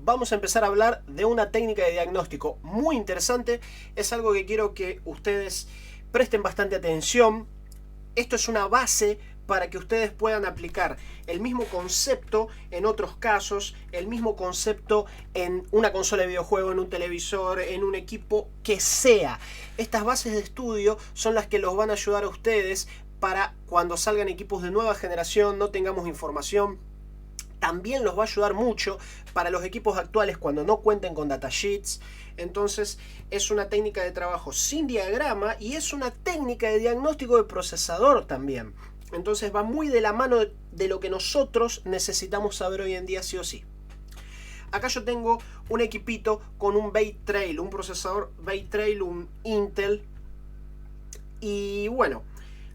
vamos a empezar a hablar de una técnica de diagnóstico muy interesante. Es algo que quiero que ustedes presten bastante atención. Esto es una base para que ustedes puedan aplicar el mismo concepto en otros casos, el mismo concepto en una consola de videojuego, en un televisor, en un equipo que sea. Estas bases de estudio son las que los van a ayudar a ustedes para cuando salgan equipos de nueva generación, no tengamos información. También los va a ayudar mucho para los equipos actuales cuando no cuenten con datasheets. Entonces es una técnica de trabajo sin diagrama y es una técnica de diagnóstico de procesador también. Entonces va muy de la mano de lo que nosotros necesitamos saber hoy en día sí o sí. Acá yo tengo un equipito con un Bay Trail, un procesador Bay Trail, un Intel. Y bueno,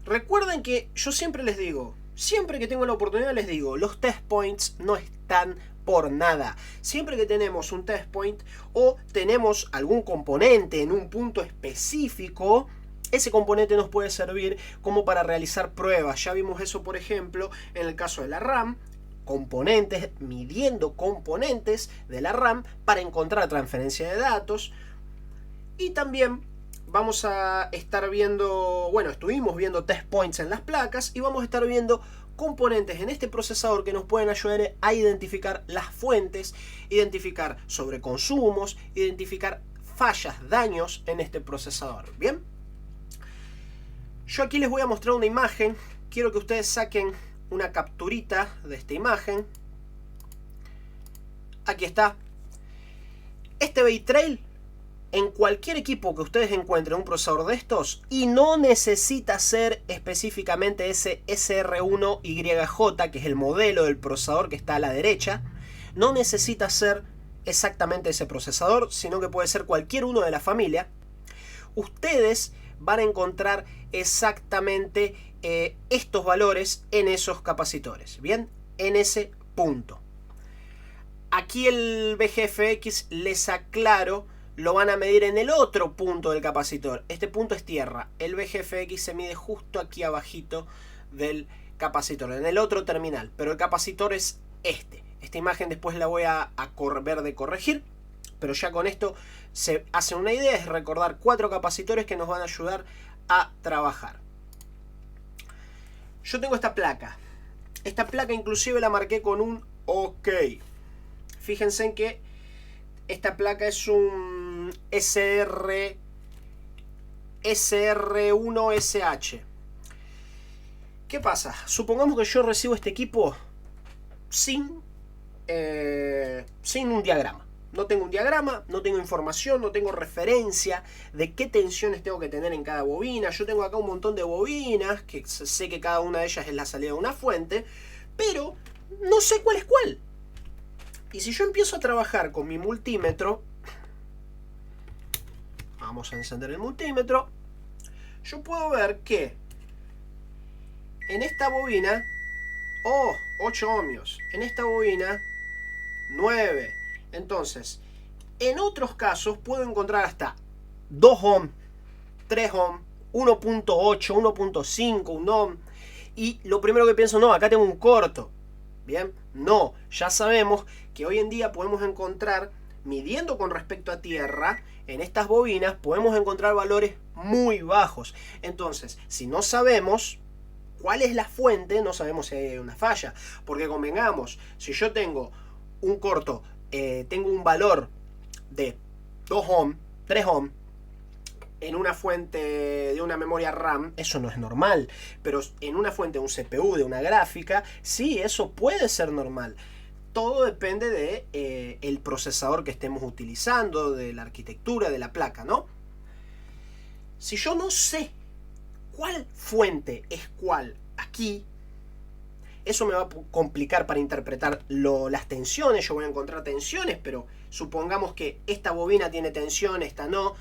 recuerden que yo siempre les digo, siempre que tengo la oportunidad les digo, los test points no están por nada. Siempre que tenemos un test point o tenemos algún componente en un punto específico, ese componente nos puede servir como para realizar pruebas. Ya vimos eso, por ejemplo, en el caso de la RAM. Componentes, midiendo componentes de la RAM para encontrar transferencia de datos. Y también vamos a estar viendo, bueno, estuvimos viendo test points en las placas y vamos a estar viendo componentes en este procesador que nos pueden ayudar a identificar las fuentes, identificar sobreconsumos, identificar fallas, daños en este procesador. Bien, yo aquí les voy a mostrar una imagen. Quiero que ustedes saquen una capturita de esta imagen. Aquí está. Este Bay Trail, en cualquier equipo que ustedes encuentren un procesador de estos, y no necesita ser específicamente ese SR1YJ, que es el modelo del procesador que está a la derecha, no necesita ser exactamente ese procesador, sino que puede ser cualquier uno de la familia. Ustedes van a encontrar exactamente estos valores en esos capacitores, bien, en ese punto. Aquí el VGFX, les aclaro, lo van a medir en el otro punto del capacitor. Este punto es tierra. El VGFX se mide justo aquí abajito del capacitor, en el otro terminal. Pero el capacitor es este. Esta imagen después la voy a ver de corregir. Pero ya con esto se hace una idea. Es recordar 4 capacitores que nos van a ayudar a trabajar. Yo tengo esta placa. Esta placa inclusive la marqué con un OK. Fíjense en que esta placa es un SR1SH. ¿Qué pasa? Supongamos que yo recibo este equipo sin un diagrama. No tengo un diagrama, no tengo información, no tengo referencia de qué tensiones tengo que tener en cada bobina. Yo tengo acá un montón de bobinas, que sé que cada una de ellas es la salida de una fuente, pero no sé cuál es cuál. Y si yo empiezo a trabajar con mi multímetro, vamos a encender el multímetro, yo puedo ver que en esta bobina, 8 ohmios, en esta bobina, 9. Entonces, en otros casos puedo encontrar hasta 2 ohm, 3 ohm, 1.8, 1.5, 1 ohm. Y lo primero que pienso, no, acá tengo un corto. Bien, no, ya sabemos que hoy en día podemos encontrar, midiendo con respecto a tierra, en estas bobinas podemos encontrar valores muy bajos. Entonces, si no sabemos cuál es la fuente, no sabemos si hay una falla. Porque convengamos, si yo tengo un corto, tengo un valor de 2 ohm, 3 ohm, en una fuente de una memoria RAM, eso no es normal. Pero en una fuente de un CPU, de una gráfica, sí, eso puede ser normal. Todo depende de el procesador que estemos utilizando, de la arquitectura de la placa, ¿no? Si yo no sé cuál fuente es cuál aquí, eso me va a complicar para interpretar las tensiones. Yo voy a encontrar tensiones, pero supongamos que esta bobina tiene tensión, esta no.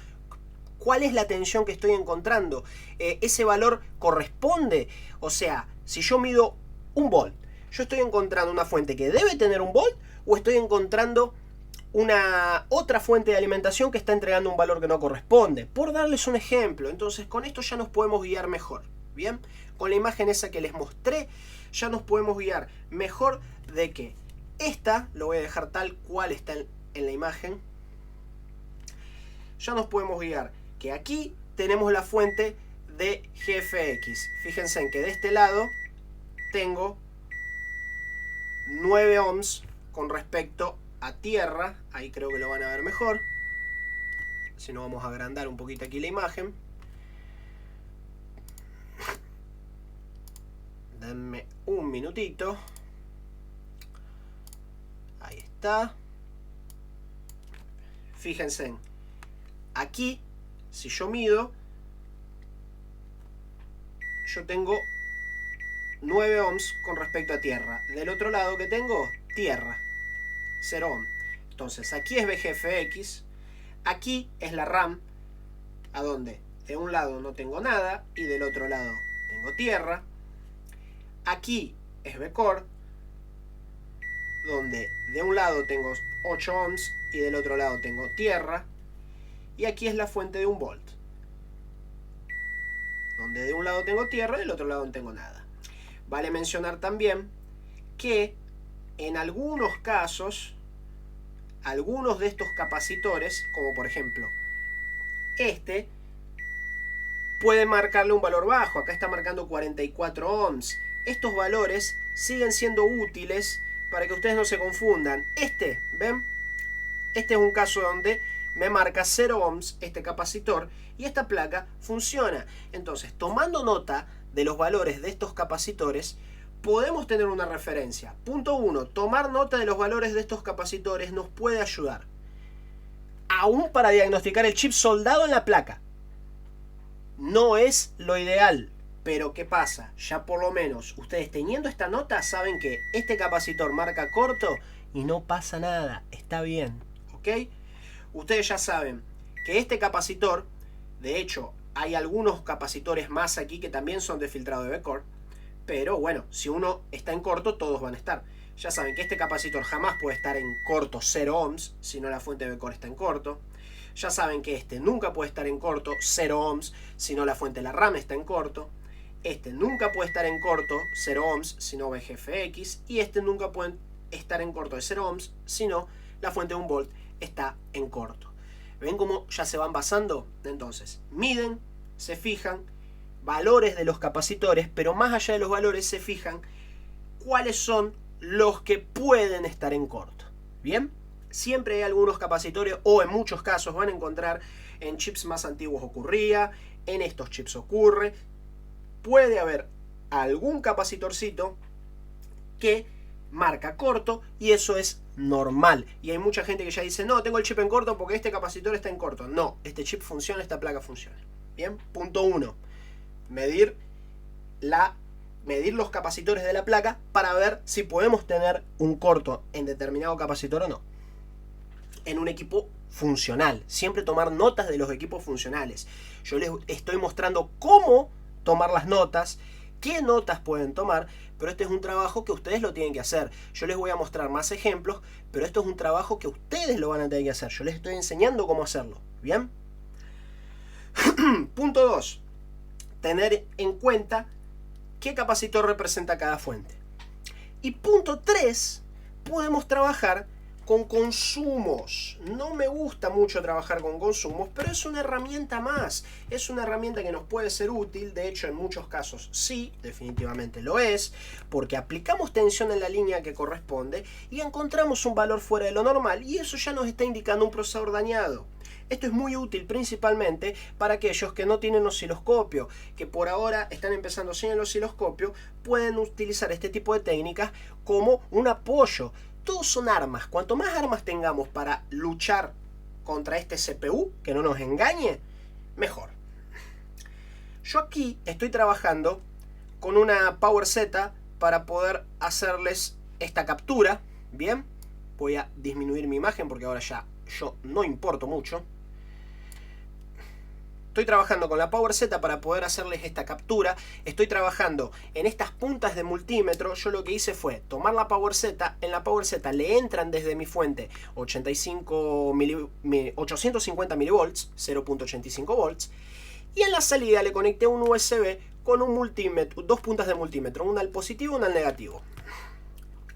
¿Cuál es la tensión que estoy encontrando? ¿Ese valor corresponde? O sea, si yo mido 1 volt, ¿yo estoy encontrando una fuente que debe tener 1 volt? ¿O estoy encontrando una otra fuente de alimentación que está entregando un valor que no corresponde? Por darles un ejemplo. Entonces con esto ya nos podemos guiar mejor. Bien, con la imagen esa que les mostré, ya nos podemos guiar mejor de que esta, lo voy a dejar tal cual está en la imagen, ya nos podemos guiar que aquí tenemos la fuente de GFX. Fíjense en que de este lado tengo 9 ohms con respecto a tierra. Ahí creo que lo van a ver mejor. Si no, vamos a agrandar un poquito aquí la imagen. Denme un minutito. Ahí está. Fíjense, aquí, si yo mido, yo tengo 9 ohms con respecto a tierra. Del otro lado que tengo, tierra, 0 ohm. Entonces aquí es VGFX, aquí es la RAM, a donde de un lado no tengo nada y del otro lado tengo tierra. Aquí es V-Core, donde de un lado tengo 8 ohms y del otro lado tengo tierra. Y aquí es la fuente de 1 volt, donde de un lado tengo tierra y del otro lado no tengo nada. Vale mencionar también que en algunos casos, algunos de estos capacitores, como por ejemplo este, puede marcarle un valor bajo. Acá está marcando 44 ohms. Estos valores siguen siendo útiles para que ustedes no se confundan. ¿Ven? Este es un caso donde me marca 0 ohms este capacitor y esta placa funciona. Entonces, tomando nota de los valores de estos capacitores, podemos tener una referencia. Punto 1. Tomar nota de los valores de estos capacitores nos puede ayudar. Aún para diagnosticar el chip soldado en la placa. No es lo ideal, pero ¿qué pasa? Ya por lo menos ustedes teniendo esta nota saben que este capacitor marca corto y no pasa nada, está bien, ¿ok? Ustedes ya saben que este capacitor, de hecho hay algunos capacitores más aquí que también son de filtrado de V-Core, pero bueno, si uno está en corto todos van a estar. Ya saben que este capacitor jamás puede estar en corto 0 ohms, si no la fuente de V-Core está en corto. Ya saben que este nunca puede estar en corto 0 ohms, si no la fuente de la RAM está en corto. Este nunca puede estar en corto 0 ohms, si no VGFX. Y este nunca puede estar en corto de 0 ohms, si no la fuente de 1 volt está en corto. ¿Ven cómo ya se van basando? Entonces, miden, se fijan valores de los capacitores, pero más allá de los valores se fijan cuáles son los que pueden estar en corto. ¿Bien? Siempre hay algunos capacitores, o en muchos casos van a encontrar en chips más antiguos ocurría, en estos chips ocurre. Puede haber algún capacitorcito que marca corto y eso es normal. Y hay mucha gente que ya dice, no, tengo el chip en corto porque este capacitor está en corto. No, este chip funciona, esta placa funciona. Bien, punto 1. Medir los capacitores de la placa para ver si podemos tener un corto en determinado capacitor o no. En un equipo funcional. Siempre tomar notas de los equipos funcionales. Yo les estoy mostrando cómo tomar las notas, qué notas pueden tomar, pero este es un trabajo que ustedes lo tienen que hacer. Yo les voy a mostrar más ejemplos, pero esto es un trabajo que ustedes lo van a tener que hacer. Yo les estoy enseñando cómo hacerlo. ¿Bien? Punto 2. Tener en cuenta qué capacitor representa cada fuente. Y punto 3. Podemos trabajar con consumos. No me gusta mucho trabajar con consumos, pero es una herramienta más. Es una herramienta que nos puede ser útil. De hecho, en muchos casos sí, definitivamente lo es, porque aplicamos tensión en la línea que corresponde y encontramos un valor fuera de lo normal y eso ya nos está indicando un procesador dañado. Esto es muy útil principalmente para aquellos que no tienen osciloscopio, que por ahora están empezando sin el osciloscopio, pueden utilizar este tipo de técnicas como un apoyo. Todos son armas. Cuanto más armas tengamos para luchar contra este CPU, que no nos engañe, mejor. Yo aquí estoy trabajando con una PowerZ para poder hacerles esta captura. Bien, voy a disminuir mi imagen porque ahora ya yo no importo mucho. Estoy trabajando con la PowerZ para poder hacerles esta captura. Estoy trabajando en estas puntas de multímetro. Yo lo que hice fue tomar la PowerZ. En la PowerZ le entran desde mi fuente 850 milivolts, 0.85 volts. Y en la salida le conecté un USB con un multímetro, dos puntas de multímetro, una al positivo y una al negativo.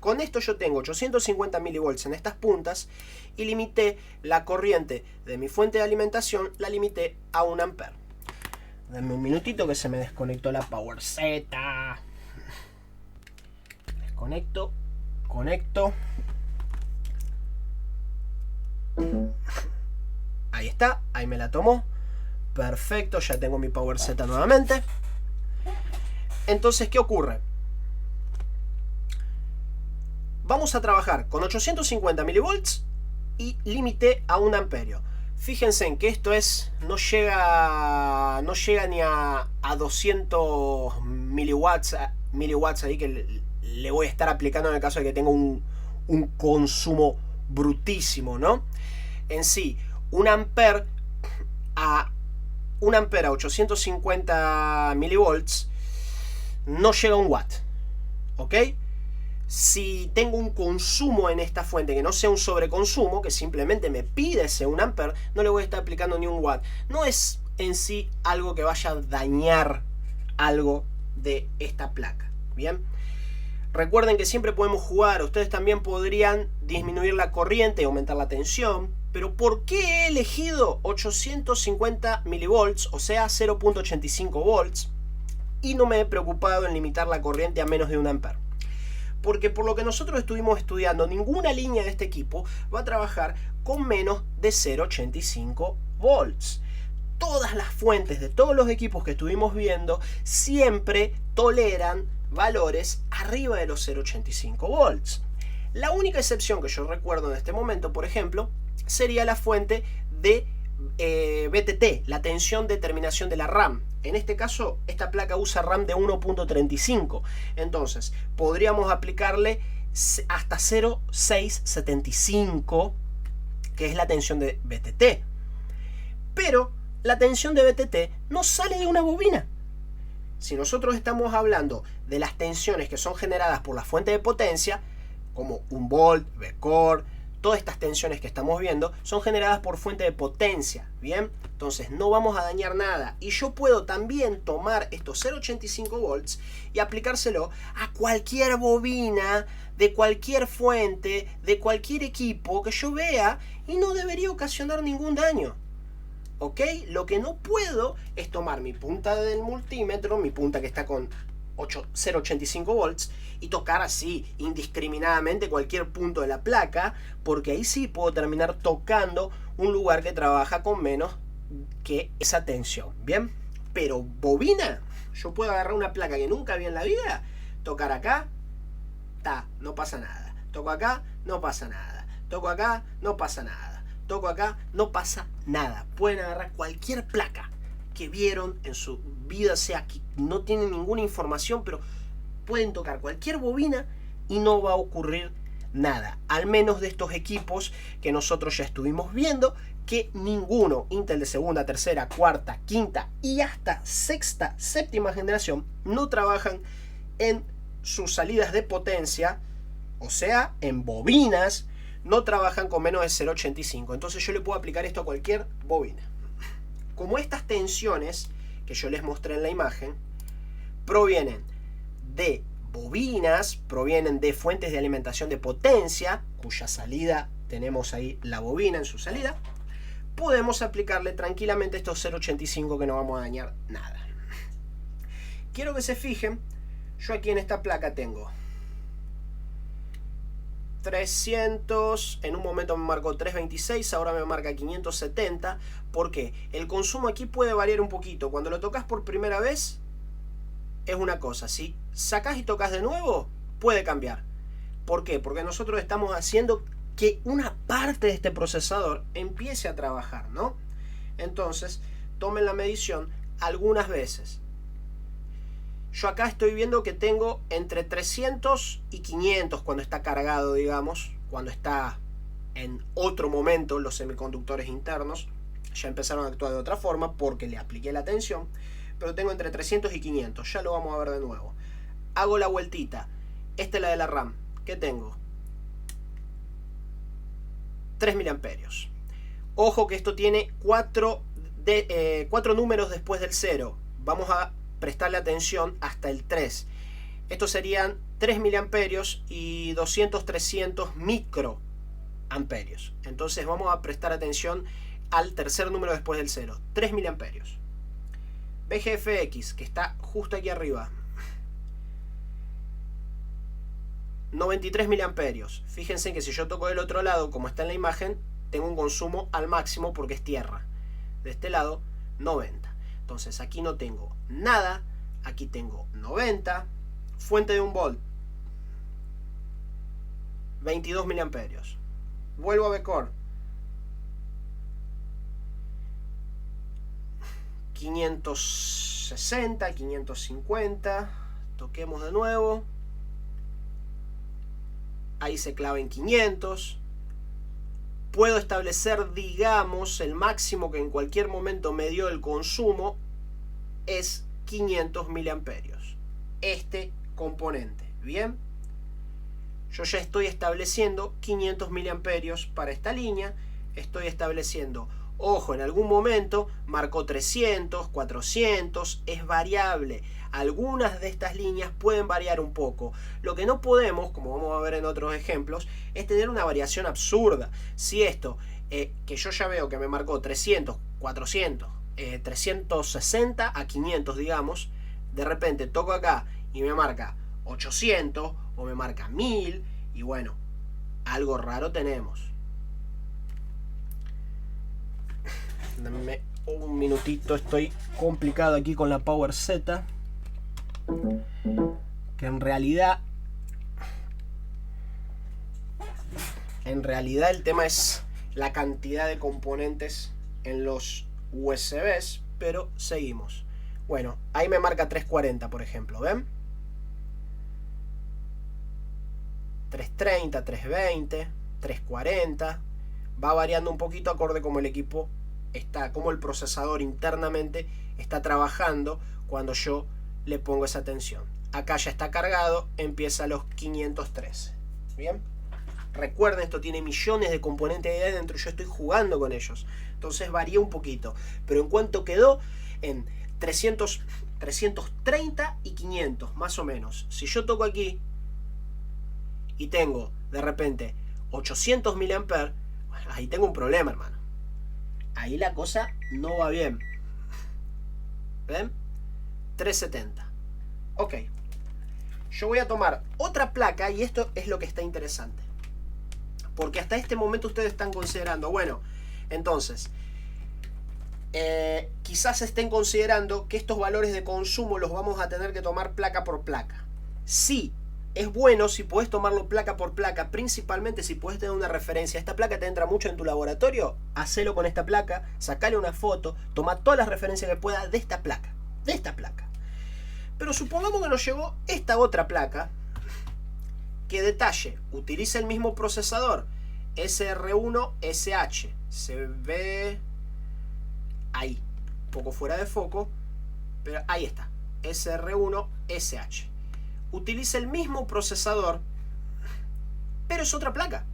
Con esto yo tengo 850 milivolts en estas puntas y limité la corriente de mi fuente de alimentación, la limité a 1 ampere. Dame un minutito que se me desconectó la Power Z. Desconecto, conecto. Ahí está, ahí me la tomó. Perfecto, ya tengo mi Power Z nuevamente. Entonces, ¿qué ocurre? Vamos a trabajar con 850 milivolts y límite a 1 amperio. Fíjense en que esto no llega ni a 200 miliwatts ahí que le voy a estar aplicando en el caso de que tenga un consumo brutísimo, ¿no? En sí, 1 ampere a 850 milivolts no llega a 1 watt, ¿ok? Si tengo un consumo en esta fuente que no sea un sobreconsumo, que simplemente me pide ese 1 ampere, no le voy a estar aplicando ni 1 watt. No es en sí algo que vaya a dañar algo de esta placa, ¿bien? Recuerden que siempre podemos jugar. Ustedes también podrían disminuir la corriente y aumentar la tensión. Pero ¿por qué he elegido 850 milivolts, o sea 0.85 volts? Y no me he preocupado en limitar la corriente a menos de 1 ampere. Porque por lo que nosotros estuvimos estudiando, ninguna línea de este equipo va a trabajar con menos de 0.85 volts. Todas las fuentes de todos los equipos que estuvimos viendo siempre toleran valores arriba de los 0.85 volts. La única excepción que yo recuerdo en este momento, por ejemplo, sería la fuente de BTT, la tensión de terminación de la RAM. En este caso, esta placa usa RAM de 1.35. Entonces, podríamos aplicarle hasta 0.675, que es la tensión de BTT. Pero la tensión de BTT no sale de una bobina. Si nosotros estamos hablando de las tensiones que son generadas por la fuente de potencia, como 1 volt, V-core, todas estas tensiones que estamos viendo son generadas por fuente de potencia, ¿bien? Entonces no vamos a dañar nada. Y yo puedo también tomar estos 0.85 volts y aplicárselo a cualquier bobina, de cualquier fuente, de cualquier equipo que yo vea y no debería ocasionar ningún daño. ¿Ok? Lo que no puedo es tomar mi punta del multímetro, mi punta que está con 0.85 volts, y tocar así indiscriminadamente cualquier punto de la placa, porque ahí sí puedo terminar tocando un lugar que trabaja con menos que esa tensión, ¿bien? Pero bobina, yo puedo agarrar una placa que nunca vi en la vida, tocar acá, no pasa nada. Toco acá, no pasa nada. Toco acá, no pasa nada. Toco acá, no pasa nada. Pueden agarrar cualquier placa que vieron en su vida, sea que no tienen ninguna información, pero pueden tocar cualquier bobina y no va a ocurrir nada, al menos de estos equipos que nosotros ya estuvimos viendo, que ninguno, Intel de segunda, tercera, cuarta, quinta y hasta sexta, séptima generación, no trabajan en sus salidas de potencia, o sea, en bobinas, no trabajan con menos de 0.85. Entonces yo le puedo aplicar esto a cualquier bobina. Como estas tensiones que yo les mostré en la imagen provienen de bobinas, provienen de fuentes de alimentación de potencia, cuya salida tenemos ahí la bobina en su salida, podemos aplicarle tranquilamente estos 0.85 que no vamos a dañar nada. Quiero que se fijen, yo aquí en esta placa tengo 300, en un momento me marcó 326, ahora me marca 570. ¿Por qué? El consumo aquí puede variar un poquito. Cuando lo tocas por primera vez es una cosa, si sacas y tocas de nuevo puede cambiar. ¿Por qué? Porque nosotros estamos haciendo que una parte de este procesador empiece a trabajar, ¿no? Entonces tomen la medición algunas veces. Yo acá estoy viendo que tengo entre 300 y 500 cuando está cargado, digamos, cuando está en otro momento los semiconductores internos. Ya empezaron a actuar de otra forma porque le apliqué la tensión, pero tengo entre 300 y 500, ya lo vamos a ver de nuevo. Hago la vueltita, esta es la de la RAM, ¿qué tengo? 3 miliamperios. Ojo que esto tiene 4 números después del 0, vamos a prestarle atención hasta el 3. Estos serían 3 miliamperios y 200, 300 microamperios. Entonces vamos a prestar atención al tercer número después del 0. 3 miliamperios. VGFX, que está justo aquí arriba. 93 miliamperios. Fíjense que si yo toco del otro lado, como está en la imagen, tengo un consumo al máximo porque es tierra. De este lado, 90. Entonces aquí no tengo nada. Aquí tengo 90. Fuente de 1 volt. 22 miliamperios. Vuelvo a V-Core. 560, 550. Toquemos de nuevo. Ahí se clava en 500. Puedo establecer, digamos, el máximo que en cualquier momento me dio el consumo es 500 miliamperios. Este componente. Bien. Yo ya estoy estableciendo 500 miliamperios para esta línea. Estoy estableciendo, ojo, en algún momento marcó 300, 400, es variable. Algunas de estas líneas pueden variar un poco. Lo que no podemos, como vamos a ver en otros ejemplos, es tener una variación absurda. Si esto, que yo ya veo que me marcó 300, 400, 360 a 500, digamos, de repente toco acá y me marca 800 o me marca 1000 y bueno, algo raro tenemos. Dame un minutito, estoy complicado aquí con la Power Z, que en realidad el tema es la cantidad de componentes en los USBs, pero seguimos. Bueno, ahí me marca 340, por ejemplo, ¿ven? 330, 320, 340. Va variando un poquito acorde como el equipo está, como el procesador internamente está trabajando cuando yo le pongo esa tensión. Acá ya está cargado, empieza a los 513. Bien. Recuerden, esto tiene millones de componentes ahí adentro, yo estoy jugando con ellos. Entonces varía un poquito. Pero en cuanto quedó en 300, 330 y 500, más o menos. Si yo toco aquí y tengo de repente 800 mA, ahí tengo un problema, hermano. Ahí la cosa no va bien. ¿Ven? 370. Ok. Yo voy a tomar otra placa y esto es lo que está interesante. Porque hasta este momento ustedes están considerando, bueno, entonces, quizás estén considerando que estos valores de consumo los vamos a tener que tomar placa por placa. Sí, es bueno si puedes tomarlo placa por placa, principalmente si puedes tener una referencia. Esta placa te entra mucho en tu laboratorio, hacelo con esta placa, sacale una foto, toma todas las referencias que pueda de esta placa, Pero supongamos que nos llegó esta otra placa, que detalle, utiliza el mismo procesador, SR1SH, se ve ahí, un poco fuera de foco, pero ahí está, SR1SH. Utiliza el mismo procesador, pero es otra placa.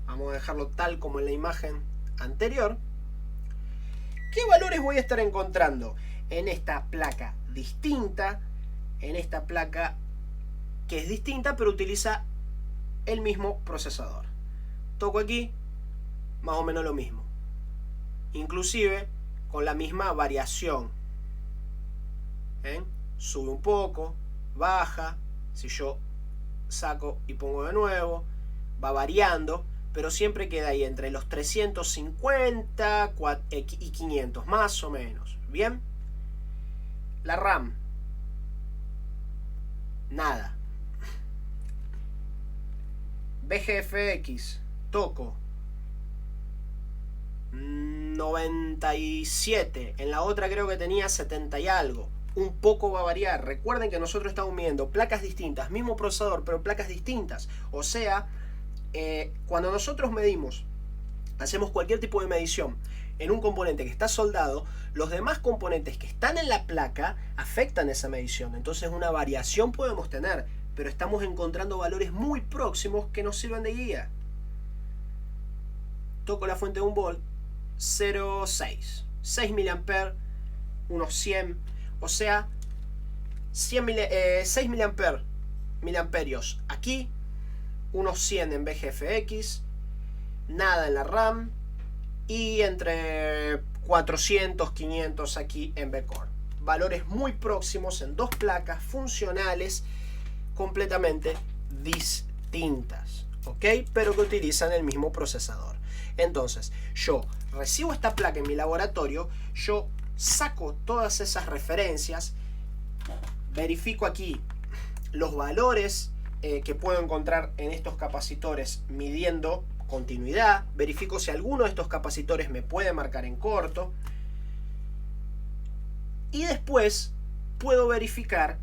Vamos a dejarlo tal como en la imagen anterior. ¿Qué valores voy a estar encontrando en esta placa distinta? En esta placa que es distinta, pero utiliza el mismo procesador. Toco aquí, más o menos lo mismo. Inclusive con la misma variación. ¿Ven? Sube un poco, baja. Si yo saco y pongo de nuevo, va variando, pero siempre queda ahí entre los 350 y 500, más o menos. Bien. La RAM, nada. VGFX, toco 97. En la otra creo que tenía 70 y algo. Un poco va a variar. Recuerden que nosotros estamos viendo placas distintas, mismo procesador, pero placas distintas. O sea, cuando nosotros medimos, hacemos cualquier tipo de medición en un componente que está soldado, los demás componentes que están en la placa afectan esa medición. Entonces una variación podemos tener, pero estamos encontrando valores muy próximos que nos sirven de guía. Toco la fuente de 1 volt, 0,6. 6 mA, unos 100. O sea, 6 miliamperios aquí, unos 100 en BGFX, nada en la RAM y entre 400, 500 aquí en V-Core. Valores muy próximos en dos placas funcionales completamente distintas, ¿ok? Pero que utilizan el mismo procesador. Entonces, yo recibo esta placa en mi laboratorio, yo saco todas esas referencias, verifico aquí los valores que puedo encontrar en estos capacitores midiendo continuidad, verifico si alguno de estos capacitores me puede marcar en corto y después puedo verificar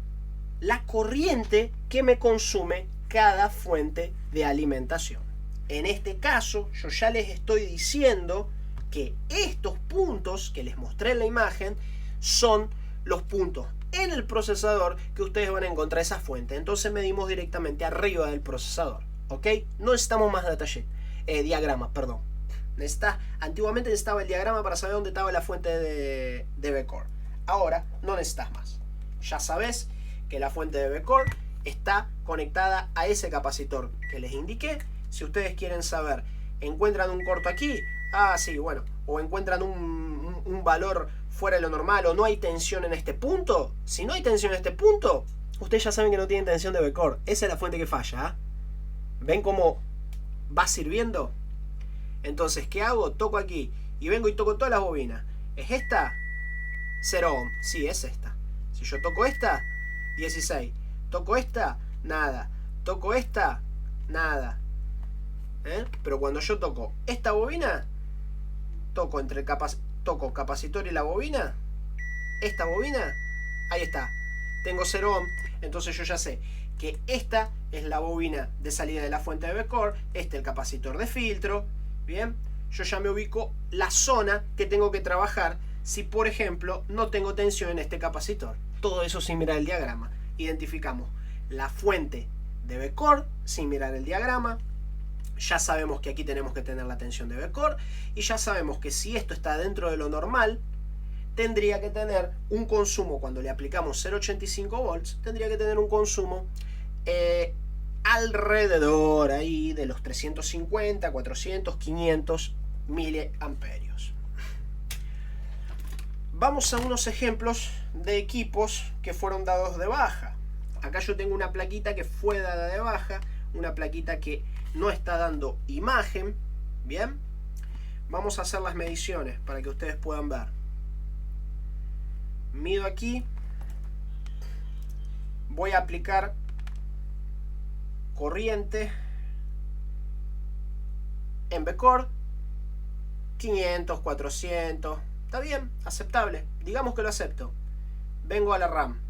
la corriente que me consume cada fuente de alimentación. En este caso, yo ya les estoy diciendo que estos puntos que les mostré en la imagen son los puntos en el procesador que ustedes van a encontrar esa fuente. Entonces medimos directamente arriba del procesador, ¿ok? No necesitamos más diagrama, perdón. Antiguamente necesitaba el diagrama para saber dónde estaba la fuente de V-Core. Ahora no necesitas más. Ya sabes que la fuente de V-Core está conectada a ese capacitor que les indiqué. Si ustedes quieren saber, ¿encuentran un corto aquí? Ah, sí, bueno. O encuentran un valor fuera de lo normal, o no hay tensión en este punto. Si no hay tensión en este punto, ustedes ya saben que no tienen tensión de V-Core. Esa es la fuente que falla, ¿eh? ¿Ven cómo va sirviendo? Entonces, ¿qué hago? Toco aquí y vengo y toco todas las bobinas. ¿Es esta? 0 ohm. Sí, es esta. Si yo toco esta, 16. Toco esta, nada. Toco esta, nada. Pero cuando yo toco esta bobina, toco entre el capacitor y la bobina, esta bobina, ahí está, tengo 0 ohm. Entonces yo ya sé que esta es la bobina de salida de la fuente de V-Core, este el capacitor de filtro. Bien, yo ya me ubico la zona que tengo que trabajar si por ejemplo no tengo tensión en este capacitor. Todo eso sin mirar el diagrama. Identificamos la fuente de V-Core sin mirar el diagrama. Ya sabemos que aquí tenemos que tener la tensión de V-Core y ya sabemos que si esto está dentro de lo normal, tendría que tener un consumo, cuando le aplicamos 0,85 volts, tendría que tener un consumo alrededor ahí de los 350, 400, 500 miliamperios. Vamos a unos ejemplos de equipos que fueron dados de baja. Acá yo tengo una plaquita que fue dada de baja, una plaquita que no está dando imagen. Bien, vamos a hacer las mediciones para que ustedes puedan ver. Mido aquí, voy a aplicar corriente en V-Core 500, 400, está bien, aceptable, digamos que lo acepto. Vengo a la RAM,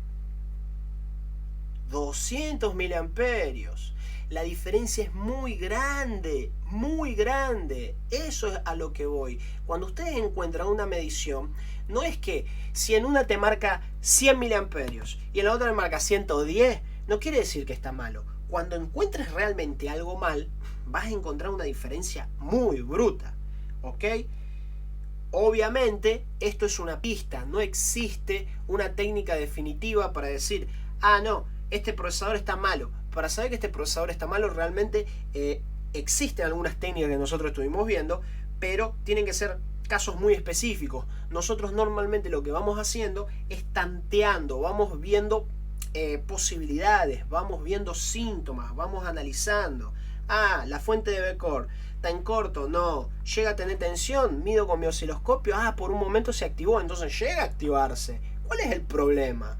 200 miliamperios. La diferencia es muy grande, muy grande. Eso es a lo que voy. Cuando ustedes encuentran una medición, no es que si en una te marca 100 miliamperios y en la otra te marca 110, no quiere decir que está malo. Cuando encuentres realmente algo mal, vas a encontrar una diferencia muy bruta, ¿ok? Obviamente, esto es una pista. No existe una técnica definitiva para decir, ah, no, este procesador está malo. Para saber que este procesador está malo, realmente existen algunas técnicas que nosotros estuvimos viendo, pero tienen que ser casos muy específicos. Nosotros normalmente lo que vamos haciendo es tanteando, vamos viendo posibilidades, vamos viendo síntomas, vamos analizando. Ah, la fuente de V-Core está en corto, no. Llega a tener tensión, mido con mi osciloscopio, ah, por un momento se activó, entonces llega a activarse. ¿Cuál es el problema?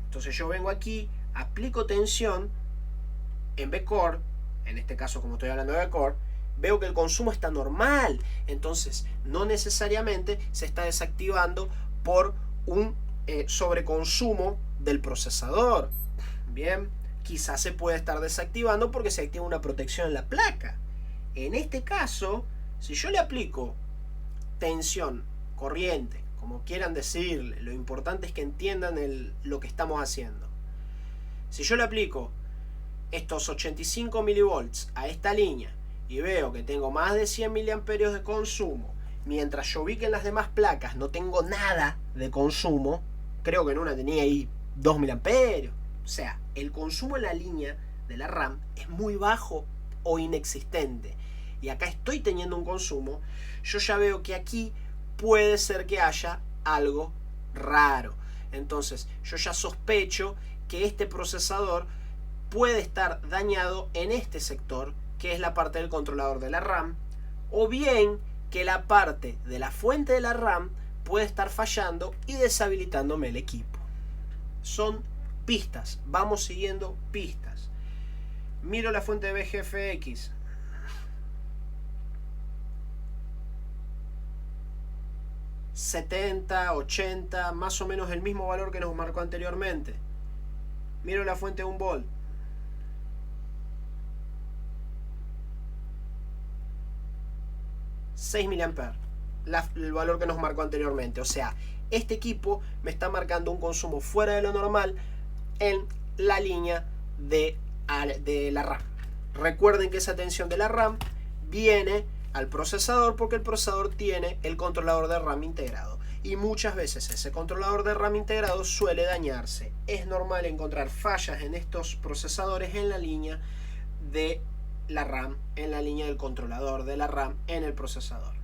Entonces yo vengo aquí, aplico tensión en V-Core, en este caso como estoy hablando de V-Core, veo que el consumo está normal, entonces no necesariamente se está desactivando por un sobreconsumo del procesador. Bien, quizás se puede estar desactivando porque se activa una protección en la placa. En este caso, si yo le aplico tensión, corriente, como quieran decirle, lo importante es que entiendan lo que estamos haciendo. Si yo le aplico estos 85 milivolts a esta línea y veo que tengo más de 100 miliamperios de consumo, mientras yo vi que en las demás placas no tengo nada de consumo, creo que en una tenía ahí 2 miliamperios. O sea, el consumo en la línea de la RAM es muy bajo o inexistente. Y acá estoy teniendo un consumo. Yo ya veo que aquí puede ser que haya algo raro. Entonces, yo ya sospecho que este procesador puede estar dañado en este sector, que es la parte del controlador de la RAM, o bien que la parte de la fuente de la RAM puede estar fallando y deshabilitándome el equipo. Son pistas, vamos siguiendo pistas. Miro la fuente de BGFX. $70, $80, más o menos el mismo valor que nos marcó anteriormente. Miro la fuente de 1 volt. $6 mA, el valor que nos marcó anteriormente. O sea, este equipo me está marcando un consumo fuera de lo normal en la línea de la RAM. Recuerden que esa tensión de la RAM viene al procesador porque el procesador tiene el controlador de RAM integrado. Y muchas veces ese controlador de RAM integrado suele dañarse. Es normal encontrar fallas en estos procesadores en la línea de la RAM, en la línea del controlador de la RAM en el procesador.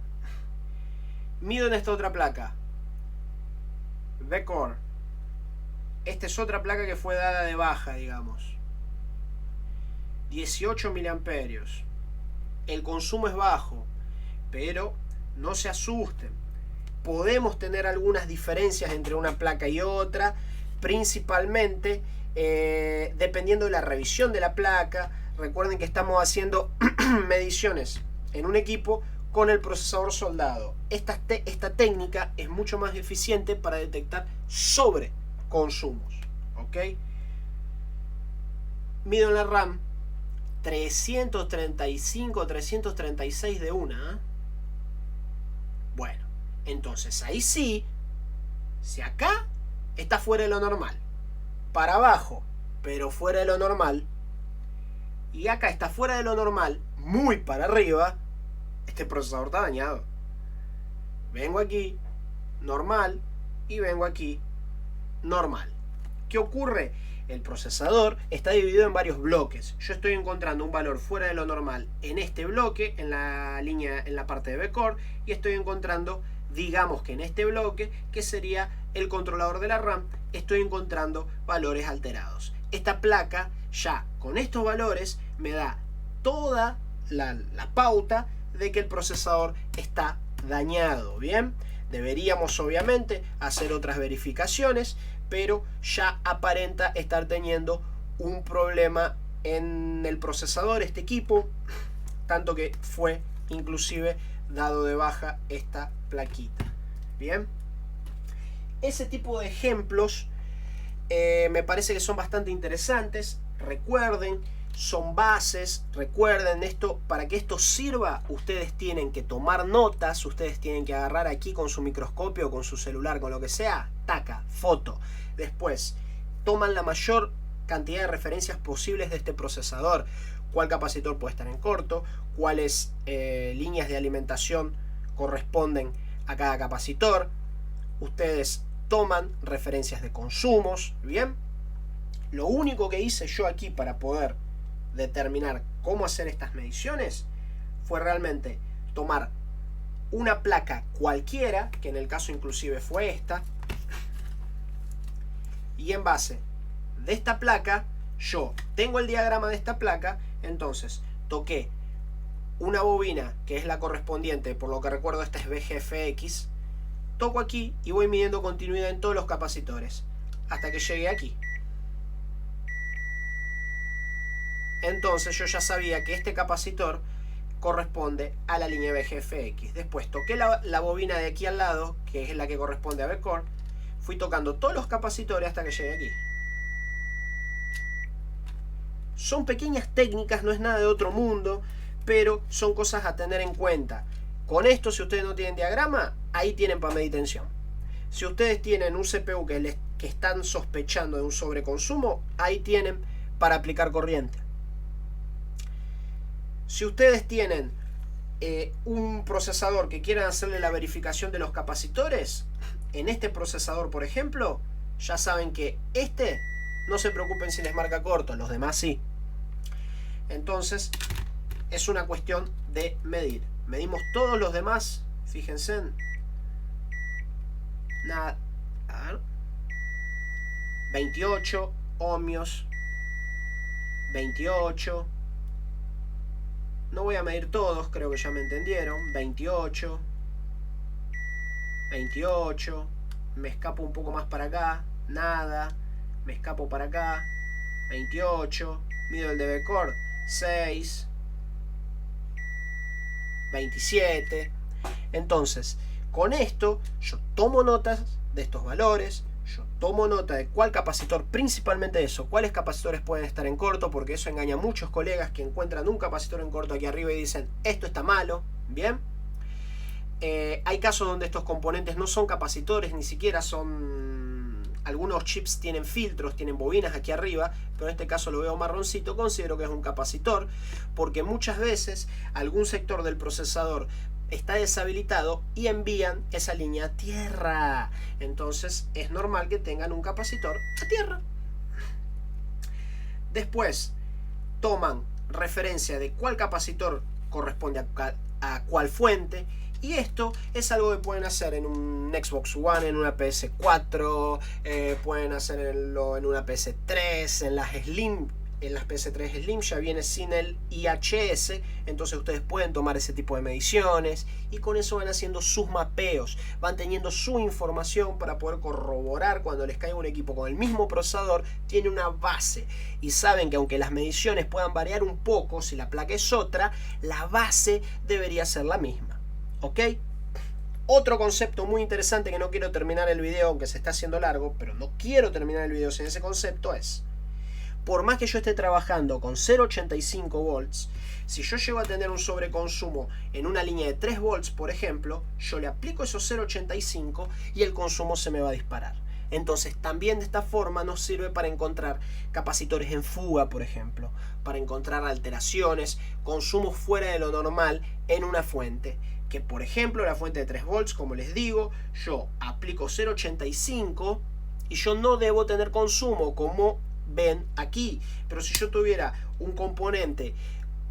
Mido en esta otra placa, V-Core. Esta es otra placa que fue dada de baja, digamos. 18 miliamperios. El consumo es bajo, pero no se asusten. Podemos tener algunas diferencias entre una placa y otra, principalmente dependiendo de la revisión de la placa. Recuerden que estamos haciendo mediciones en un equipo con el procesador soldado. Esta técnica es mucho más eficiente para detectar sobreconsumos. ¿Ok? Mido en la RAM 335, 336 de una. Bueno, entonces ahí sí, si acá está fuera de lo normal, para abajo, pero fuera de lo normal, y acá está fuera de lo normal, muy para arriba, este procesador está dañado. Vengo aquí, normal, y vengo aquí, normal. ¿Qué ocurre? El procesador está dividido en varios bloques. Yo estoy encontrando un valor fuera de lo normal en este bloque, en la línea, en la parte de V-Core, y estoy encontrando, digamos que en este bloque, que sería el controlador de la RAM, estoy encontrando valores alterados. Esta placa ya con estos valores me da toda la pauta de que el procesador está dañado. Bien, deberíamos obviamente hacer otras verificaciones, pero ya aparenta estar teniendo un problema en el procesador este equipo, tanto que fue inclusive dado de baja esta plaquita. Bien, ese tipo de ejemplos me parece que son bastante interesantes. Recuerden, son bases. Recuerden esto, para que esto sirva, ustedes tienen que tomar notas, ustedes tienen que agarrar aquí con su microscopio, con su celular, con lo que sea, taca, foto. Después, toman la mayor cantidad de referencias posibles de este procesador. Cuál capacitor puede estar en corto, cuáles líneas de alimentación corresponden a cada capacitor. Ustedes toman referencias de consumos. Bien, lo único que hice yo aquí para poder determinar cómo hacer estas mediciones fue realmente tomar una placa cualquiera, que en el caso inclusive fue esta, y en base de esta placa yo tengo el diagrama de esta placa. Entonces toqué una bobina que es la correspondiente, por lo que recuerdo esta es BGFX, toco aquí y voy midiendo continuidad en todos los capacitores hasta que llegue aquí. Entonces yo ya sabía que este capacitor corresponde a la línea BGFX. Después toqué la bobina de aquí al lado, que es la que corresponde a V-Core. Fui tocando todos los capacitores hasta que llegué aquí. Son pequeñas técnicas, no es nada de otro mundo, pero son cosas a tener en cuenta. Con esto, si ustedes no tienen diagrama, ahí tienen para medir tensión. Si ustedes tienen un CPU que están sospechando de un sobreconsumo, ahí tienen para aplicar corriente. Si ustedes tienen un procesador que quieran hacerle la verificación de los capacitores, en este procesador, por ejemplo, ya saben que este, no se preocupen si les marca corto, los demás sí. Entonces, es una cuestión de medir. Medimos todos los demás, fíjense en nada, a ver, 28 ohmios, 28. No voy a medir todos, creo que ya me entendieron. 28, 28. Me escapo un poco más para acá, nada. Me escapo para acá, 28. Mido el dB core, 6, 27. Entonces, con esto yo tomo notas de estos valores, yo tomo nota de cuál capacitor, principalmente eso, cuáles capacitores pueden estar en corto, porque eso engaña a muchos colegas que encuentran un capacitor en corto aquí arriba y dicen, esto está malo, ¿bien? Hay casos donde estos componentes no son capacitores, ni siquiera son... Algunos chips tienen filtros, tienen bobinas aquí arriba, pero en este caso lo veo marroncito, considero que es un capacitor, porque muchas veces algún sector del procesador está deshabilitado y envían esa línea a tierra. Entonces es normal que tengan un capacitor a tierra. Después toman referencia de cuál capacitor corresponde a cuál fuente. Y esto es algo que pueden hacer en un Xbox One, en una PS4, pueden hacerlo en una PS3, en las Slim. En las PS3 Slim ya viene sin el IHS, entonces ustedes pueden tomar ese tipo de mediciones y con eso van haciendo sus mapeos, van teniendo su información para poder corroborar cuando les caiga un equipo con el mismo procesador, tiene una base y saben que aunque las mediciones puedan variar un poco, si la placa es otra, la base debería ser la misma. ¿Ok? Otro concepto muy interesante que no quiero terminar el video, aunque se está haciendo largo, pero no quiero terminar el video sin ese concepto es, por más que yo esté trabajando con 0.85 volts, si yo llego a tener un sobreconsumo en una línea de 3 volts, por ejemplo, yo le aplico esos 0.85 y el consumo se me va a disparar. Entonces también de esta forma nos sirve para encontrar capacitores en fuga, por ejemplo, para encontrar alteraciones, consumos fuera de lo normal en una fuente. Que por ejemplo la fuente de 3 volts, como les digo, yo aplico 0.85 y yo no debo tener consumo como ven aquí. Pero si yo tuviera un componente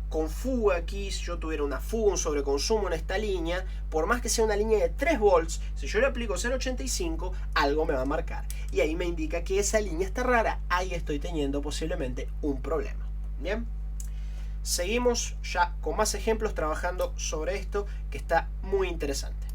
con fuga aquí, si yo tuviera una fuga, un sobreconsumo en esta línea, por más que sea una línea de 3 volts, si yo le aplico 0.85, algo me va a marcar. Y ahí me indica que esa línea está rara, ahí estoy teniendo posiblemente un problema. Bien. Seguimos ya con más ejemplos trabajando sobre esto que está muy interesante.